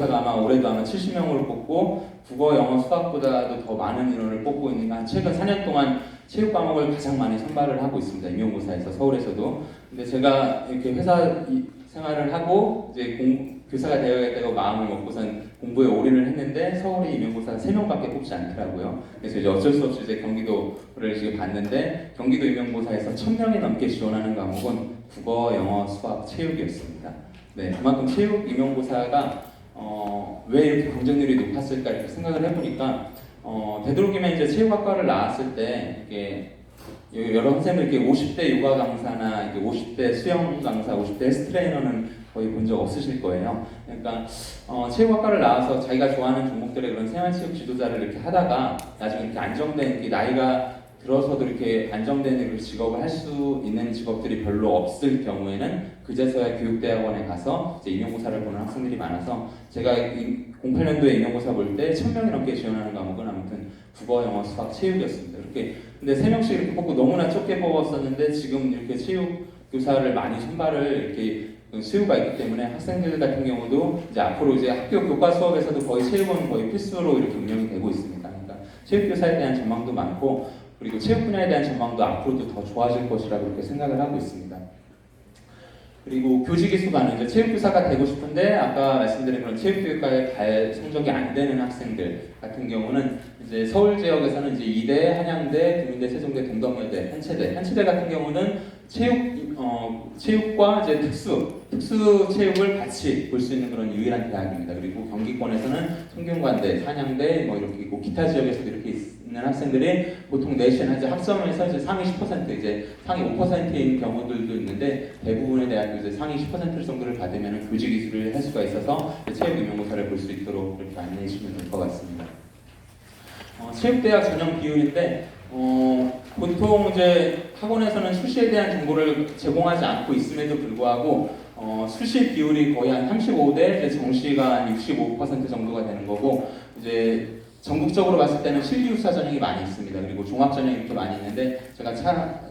임용고사가 아마 올해도 아마 70명으로 뽑고 국어, 영어, 수학보다도 더 많은 인원을 뽑고 있는 최근 4년 동안 체육 과목을 가장 많이 선발을 하고 있습니다. 임용고사에서 서울에서도. 근데 제가 이렇게 회사 생활을 하고 이제 교사가 되어야겠다고 마음을 먹고선 공부에 올인을 했는데 서울이 임용고사가 3명밖에 뽑지 않더라고요. 그래서 이제 어쩔 수 없이 이제 경기도를 지금 봤는데 경기도 임용고사에서 1000명이 넘게 지원하는 과목은 국어, 영어, 수학, 체육이었습니다. 네, 그만큼 체육 임용고사가 왜 이렇게 경쟁률이 높았을까 이렇게 생각을 해보니까 되도록이면 이제 체육학과를 나왔을 때 이게 여러 선생님들 이렇게 50대 요가 강사나 이렇게 50대 수영 강사, 50대 헬스 트레이너는 거의 본 적 없으실 거예요. 그러니까 체육학과를 나와서 자기가 좋아하는 종목들의 그런 생활체육 지도자를 이렇게 하다가 나중에 이렇게 안정된 나이가 들어서도 이렇게 안정된 직업을 할 수 있는 직업들이 별로 없을 경우에는 그제서야 교육대학원에 가서 이제 임용고사를 보는 학생들이 많아서 제가 08년도에 임용고사 볼 때 1000명이 넘게 지원하는 과목은 아무튼 국어, 영어, 수학, 체육이었습니다. 이렇게 근데 3명씩 이렇게 뽑고 너무나 적게 뽑았었는데 지금 이렇게 체육 교사를 많이 선발을 이렇게 수요가 있기 때문에 학생들 같은 경우도 이제 앞으로 이제 학교 교과 수업에서도 거의 체육은 거의 필수로 이렇게 운영이 되고 있습니다. 그러니까 체육 교사에 대한 전망도 많고 그리고 체육 분야에 대한 전망도 앞으로도 더 좋아질 것이라고 그렇게 생각을 하고 있습니다. 그리고 교직이 수가는 이제 체육교사가 되고 싶은데 아까 말씀드린 그런 체육교육과에 갈 성적이 안 되는 학생들 같은 경우는 이제 서울 지역에서는 이제 이대, 한양대, 국민대, 세종대, 동덕여대, 한체대 같은 경우는 체육과 이제 특수 체육을 같이 볼 수 있는 그런 유일한 대학입니다. 그리고 경기권에서는 성균관대, 한양대 뭐 이렇게 있고 기타 지역에서도 이렇게 있는 학생들이 보통 내신 이제 학점에서 이제 상위 10% 이제 상위 5%인 경우들도 있는데 대부분의 대학교 이제 상위 10% 정도를 받으면 교직 이수를 할 수가 있어서 체육 임용고사를 볼 수 있도록 이렇게 안내해 주시면 될 것 같습니다. 체육대학 전형 비율인데 보통 이제 학원에서는 수시에 대한 정보를 제공하지 않고 있음에도 불구하고 수시 비율이 거의 한 35대, 이제 정시가 한 65% 정도가 되는 거고 이제 전국적으로 봤을 때는 실기유사 전형이 많이 있습니다. 그리고 종합 전형이 이렇게 많이 있는데 제가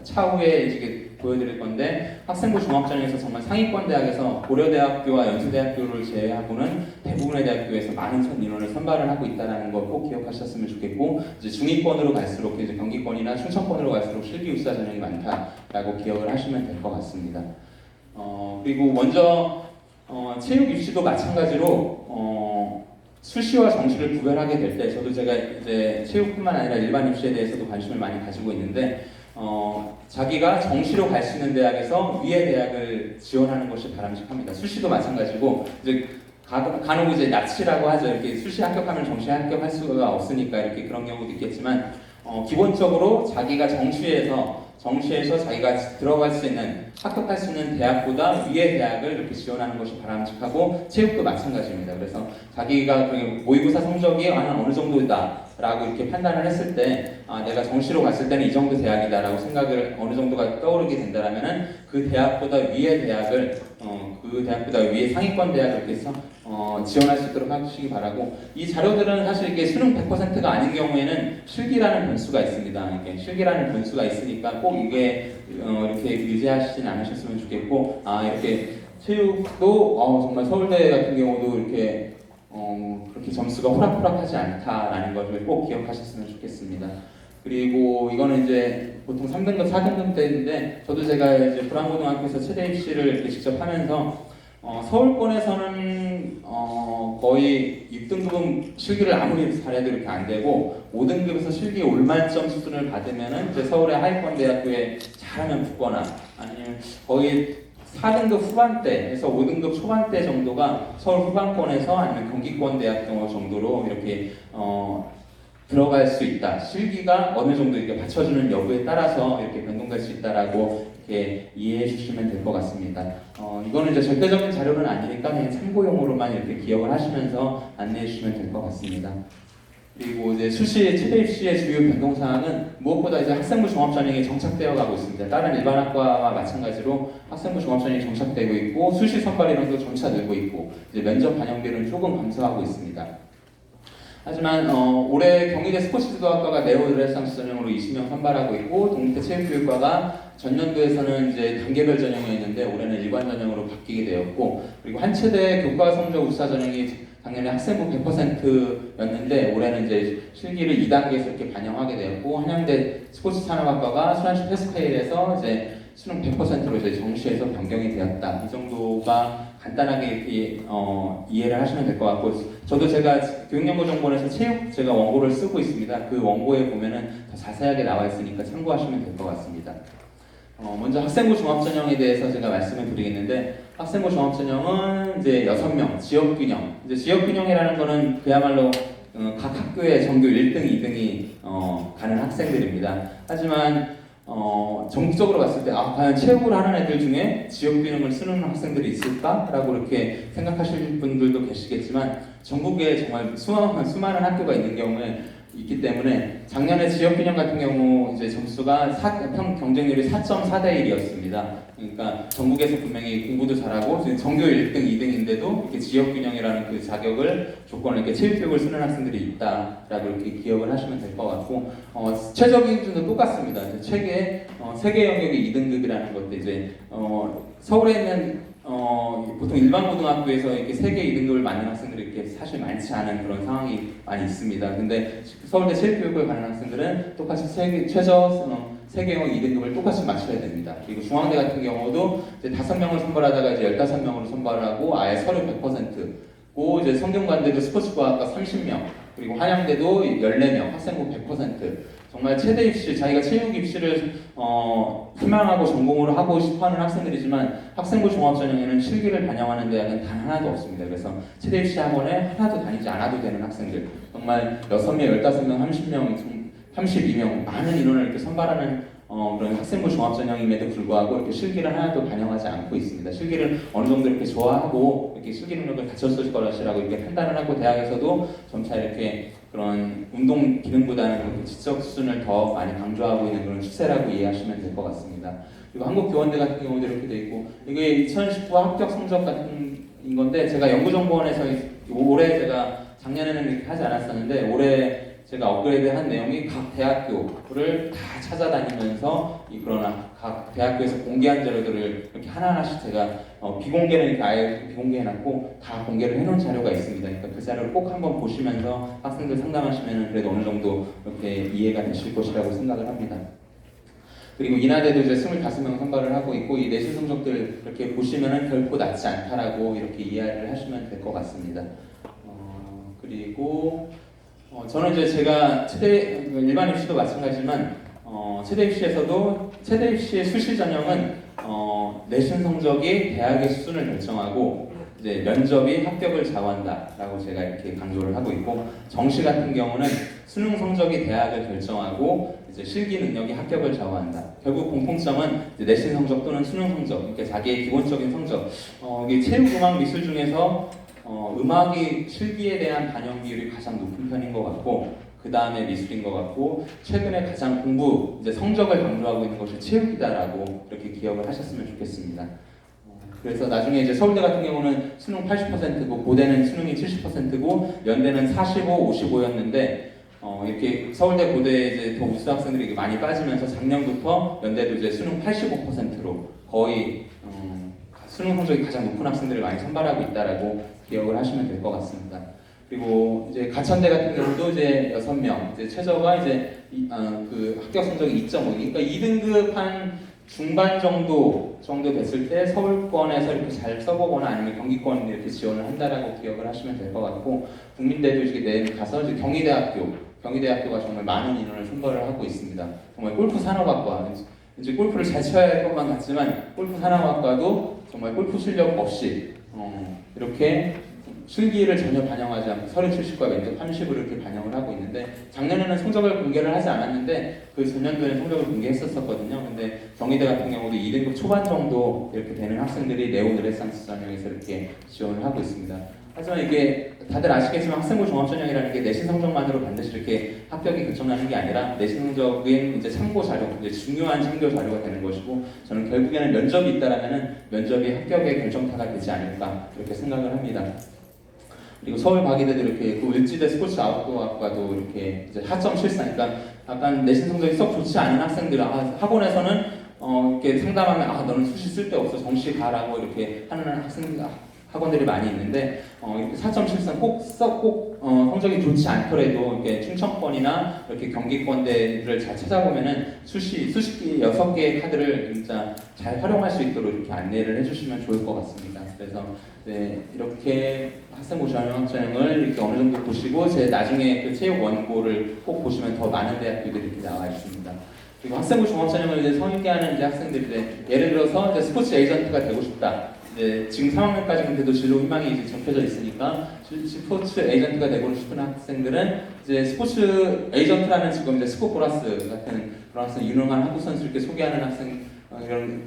차후에 이제 보여드릴 건데 학생부 종합 전형에서 정말 상위권 대학에서 고려대학교와 연수대학교를 제외하고는 대부분의 대학교에서 많은 인원을 선발을 하고 있다는 거 꼭 기억하셨으면 좋겠고 이제 중위권으로 갈수록 이제 경기권이나 충청권으로 갈수록 실기유사 전형이 많다라고 기억을 하시면 될 것 같습니다. 그리고 먼저 체육 입시도 마찬가지로 수시와 정시를 구별하게 될 때 저도 제가 이제 체육뿐만 아니라 일반 입시에 대해서도 관심을 많이 가지고 있는데 자기가 정시로 갈 수 있는 대학에서 위의 대학을 지원하는 것이 바람직합니다. 수시도 마찬가지고 이제 간혹 이제 납치라고 하죠. 이렇게 수시 합격하면 정시 합격할 수가 없으니까 이렇게 그런 경우도 있겠지만 기본적으로 자기가 정시에서 자기가 들어갈 수 있는 합격할 수 있는 대학보다 위의 대학을 이렇게 지원하는 것이 바람직하고 체육도 마찬가지입니다. 그래서 자기가 모의고사 성적이 어느 정도다라고 이렇게 판단을 했을 때 내가 정시로 갔을 때는 이 정도 대학이다라고 생각을 어느 정도가 떠오르게 된다면은 그 대학보다 위의 대학을 그 대학보다 위의 상위권 대학을 이렇게 해서 지원할 수 있도록 하시기 바라고 이 자료들은 사실 이게 수능 100%가 아닌 경우에는 실기라는 변수가 있습니다. 이게 실기라는 변수가 있으니까 꼭 이게 이렇게 의지하시진 않으셨으면 좋겠고 이렇게 체육도 정말 서울대 같은 경우도 이렇게 그렇게 점수가 호락호락하지 않다라는 것을 꼭 기억하셨으면 좋겠습니다. 그리고 이거는 이제 보통 3등급, 4등급 때인데 저도 제가 이제 불안고등학교에서 최대 입시를 이렇게 직접 하면서 서울권에서는 거의 6등급은 실기를 아무리 잘해도 이렇게 안 되고 5등급에서 실기 올만점 수준을 받으면은 이제 서울의 하위권 대학교에 잘하면 붙거나 아니면 거의 4등급 후반대에서 5등급 초반대 정도가 서울 후반권에서 아니면 경기권 대학 정도로 이렇게 들어갈 수 있다. 실기가 어느 정도 이렇게 받쳐주는 여부에 따라서 이렇게 변동될 수 있다라고 이렇게 이해해 주시면 될 것 같습니다. 이거는 이제 절대적인 자료는 아니니까 그냥 참고용으로만 이렇게 기억을 하시면서 안내해 주시면 될 것 같습니다. 그리고 이제 수시 최대 입시의 주요 변동 사항은 무엇보다 이제 학생부 종합 전형이 정착되어 가고 있습니다. 다른 일반 학과와 마찬가지로 학생부 종합 전형이 정착되고 있고 수시 선발 인원도 점차 늘고 있고 이제 면접 반영비는 조금 감소하고 있습니다. 하지만 올해 경희대 스포츠지도학과가 네오드레상스 전형으로 20명 선발하고 있고 동국대 체육교육과가 전년도에서는 이제 단계별 전형이었는데 올해는 일반 전형으로 바뀌게 되었고 그리고 한체대 교과 성적 우수사 전형이 작년에 학생부 100%였는데 올해는 이제 실기를 2단계에서 이렇게 반영하게 되었고 한양대 스포츠 산업학과가 수란식 패스페일에서 이제 수능 100%로 이제 정시에서 변경이 되었다. 이 정도가 간단하게 이렇게 이해를 하시면 될 것 같고, 저도 제가 교육연구정보원에서 체육 제가 원고를 쓰고 있습니다. 그 원고에 보면은 더 자세하게 나와 있으니까 참고하시면 될 것 같습니다. 먼저 학생부 종합전형에 대해서 제가 말씀을 드리겠는데, 학생부 종합전형은 이제 6명, 지역균형. 이제 지역균형이라는 거는 그야말로 각 학교의 전교 1등, 2등이 가는 학생들입니다. 하지만 전국적으로 봤을 때 과연 체육을 하는 애들 중에 지역균형을 쓰는 학생들이 있을까라고 이렇게 생각하실 분들도 계시겠지만 전국에 정말 수많은 학교가 있는 경우에 있기 때문에 작년에 지역균형 같은 경우 이제 점수가 경쟁률이 4.4대 1이었습니다. 그러니까 전국에서 분명히 공부도 잘하고 전교 1등, 2등인데도 이렇게 지역균형이라는 그 자격을 조건을 이렇게 체육교육을 쓰는 학생들이 있다라고 이렇게 기억을 하시면 될 것 같고 최저 기준도 똑같습니다. 세계 영역의 2등급이라는 것도 이제 서울에 있는 보통 일반 고등학교에서 이렇게 세계 2등급을 맞는 학생들이 이렇게 사실 많지 않은 그런 상황이 많이 있습니다. 근데 서울대 체육교육을 가는 학생들은 똑같이 세계 영역 2등급을 똑같이 맞춰야 됩니다. 그리고 중앙대 같은 경우도 이제 5명을 선발하다가 이제 15명으로 선발을 하고 아예 서류 100%고 이제 성균관대도 스포츠과학과 30명 그리고 한양대도 14명 학생부 100% 정말 최대 입시, 자기가 체육 입시를 희망하고 전공으로 하고 싶어하는 학생들이지만 학생부 종합전형에는 실기를 반영하는 대학은 단 하나도 없습니다. 그래서 최대 입시 학원에 하나도 다니지 않아도 되는 학생들 정말 6명, 15명, 30명, 32명 많은 인원을 이렇게 선발하는 그런 학생부 종합전형임에도 불구하고 이렇게 실기를 하나도 반영하지 않고 있습니다. 실기를 어느 정도 이렇게 좋아하고 이렇게 실기 능력을 갖췄을 것이라고 이렇게 판단을 하고 대학에서도 점차 이렇게 그런 운동 기능보다는 지적 수준을 더 많이 강조하고 있는 그런 추세라고 이해하시면 될 것 같습니다. 그리고 한국교원대 같은 경우도 이렇게 돼 있고 이게 2019 합격 성적 같은 건데 제가 연구정보원에서 올해 제가 작년에는 이렇게 하지 않았었는데 올해 제가 업그레이드한 내용이 각 대학교를 다 찾아다니면서 각 대학교에서 공개한 자료들을 이렇게 하나하나씩 제가 비공개는 이렇게 아예 비공개해놨고 다 공개를 해놓은 자료가 있습니다. 그러니까 그 자료를 꼭 한번 보시면서 학생들 상담하시면 그래도 어느 정도 이렇게 이해가 되실 것이라고 생각을 합니다. 그리고 인하대도 이제 25명 선발을 하고 있고 이 내신 성적들 이렇게 보시면은 결코 낮지 않다라고 이렇게 이해를 하시면 될 것 같습니다. 그리고 저는 이제 제가 일반 입시도 마찬가지지만 최대 입시에서도 최대 입시의 수시 전형은 내신 성적이 대학의 수준을 결정하고 이제 면접이 합격을 좌우한다라고 제가 이렇게 강조를 하고 있고 정시 같은 경우는 수능 성적이 대학을 결정하고 이제 실기 능력이 합격을 좌우한다. 결국 공통점은 이제 내신 성적 또는 수능 성적, 그러니까 자기의 기본적인 성적. 이게 체육, 음악, 미술 중에서 음악이 실기에 대한 반영 비율이 가장 높은 편인 것 같고 그 다음에 미술인 것 같고 최근에 가장 이제 성적을 강조하고 있는 것이 체육이다라고 이렇게 기억을 하셨으면 좋겠습니다. 그래서 나중에 이제 서울대 같은 경우는 수능 80%고 고대는 수능이 70%고 연대는 45, 55였는데 이렇게 서울대 고대에 이제 더 우수 학생들이 많이 빠지면서 작년부터 연대도 이제 수능 85%로 거의 수능 성적이 가장 높은 학생들을 많이 선발하고 있다라고 기억을 하시면 될 것 같습니다. 그리고 이제 가천대 같은 경우도 이제 6명, 이제 최저가 이제 그 합격 성적이 2.5, 그러니까 2등급 한 중반 정도 됐을 때 서울권에서 이렇게 잘 써보거나 아니면 경기권 이렇게 지원을 한다라고 기억을 하시면 될 것 같고 국민대도 이제 가서 이제 경희대학교가 정말 많은 인원을 선발을 하고 있습니다. 정말 골프 산업학과 이제 골프를 잘 쳐야 할 것만 같지만 골프 산업학과도 정말 골프 실력 없이 이렇게 실기를 전혀 반영하지 않고 서류 70과 면접 30으로 이렇게 반영을 하고 있는데 작년에는 성적을 공개를 하지 않았는데 그 전년도에는 성적을 공개했었거든요. 근데 경희대 같은 경우도 2등급 초반 정도 이렇게 되는 학생들이 네오르네상스 전형에서 이렇게 지원을 하고 있습니다. 하지만 이게 다들 아시겠지만 학생부 종합전형이라는 게 내신 성적만으로 반드시 이렇게 합격이 결정나는 게 아니라 내신 성적인 이제 참고 자료, 이제 중요한 참고 자료가 되는 것이고 저는 결국에는 면접이 있다라면은 면접이 합격의 결정타가 되지 않을까 그렇게 생각을 합니다. 그리고 서울 과기대도 이렇게 또 을지대 스포츠 아웃도어학과도 이렇게 이제 하점 실상, 그러니까 약간 내신 성적이 썩 좋지 않은 학생들, 학원에서는 이렇게 상담하면 너는 수시 쓸데없어 정시 가라고 이렇게 하는 학원들이 많이 있는데 4.73 꼭 성적이 좋지 않더라도 이렇게 충청권이나 이렇게 경기권대를 잘 찾아보면은 수십 개, 6개의 카드를 진짜 잘 활용할 수 있도록 이렇게 안내를 해주시면 좋을 것 같습니다. 그래서 네, 이렇게 학생부 전형을 이렇게 어느 정도 보시고 제 나중에 그 체육 원고를 꼭 보시면 더 많은 대학교들이 이렇게 나와 있습니다. 그리고 학생부 종합전형을 이제 성인계 하는 이제 학생들인데 예를 들어서 이제 스포츠 에이전트가 되고 싶다. 이제 지금 3학년까지 근데도 진로 희망이 이제 접혀져 있으니까 스포츠 에이전트가 되고 싶은 학생들은 이제 스포츠 에이전트라는 지금 이제 스포보라스 같은 그런 학생 유능한 한국 선수를 이렇게 소개하는 학생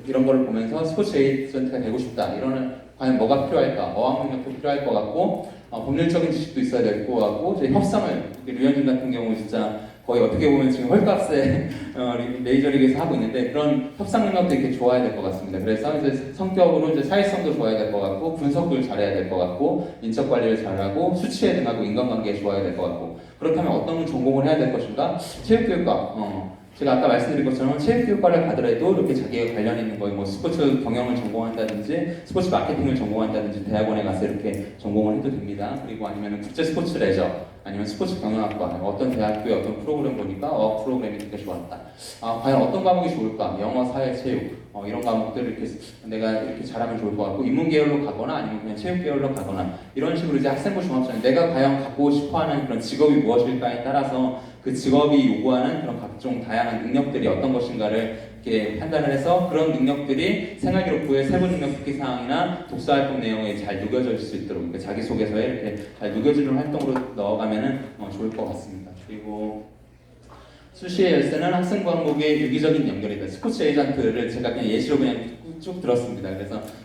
이런 걸 보면서 스포츠 에이전트가 되고 싶다. 이러는 과연 뭐가 필요할까? 어학 능력도 필요할 것 같고 법률적인 지식도 있어야 될 것 같고 이제 협상을 류현진 같은 경우 진짜 거의 어떻게 보면 지금 헐값에 메이저리그에서 하고 있는데 그런 협상 능력도 이렇게 좋아야 될 것 같습니다. 그래서 이제 성격으로 이제 사회성도 좋아야 될 것 같고 분석도 잘해야 될 것 같고 인적 관리를 잘하고 수치에 등하고 인간관계에 좋아야 될 것 같고 그렇다면 어떤 전공을 해야 될 것인가? 체육교육과 제가 아까 말씀드린 것처럼 체육교육과를 가더라도 이렇게 자기가 관련 있는 거에 뭐 스포츠 경영을 전공한다든지 스포츠 마케팅을 전공한다든지 대학원에 가서 이렇게 전공을 해도 됩니다. 그리고 아니면 국제 스포츠 레저 아니면 스포츠 경영학과 어떤 대학교의 어떤 프로그램 보니까 프로그램이 되게 좋았다. 과연 어떤 과목이 좋을까? 영어, 사회, 체육 이런 과목들을 이렇게 내가 이렇게 잘하면 좋을 것 같고 인문 계열로 가거나 아니면 그냥 체육 계열로 가거나 이런 식으로 이제 학생부 종합전형 내가 과연 갖고 싶어하는 그런 직업이 무엇일까에 따라서 그 직업이 요구하는 그런 각종 다양한 능력들이 어떤 것인가를 이렇게 판단을 해서 그런 능력들이 생활기록부의 세부 능력 특기 사항이나 독서활동 내용에 잘 녹여질 수 있도록 그러니까 자기소개서에 이렇게 잘 녹여지는 활동으로 넣어가면은 좋을 것 같습니다. 그리고 수시의 열쇠는 학생 과목의 유기적인 연결이다. 스포츠 에이전트를 제가 그냥 예시로 그냥 쭉 들었습니다. 그래서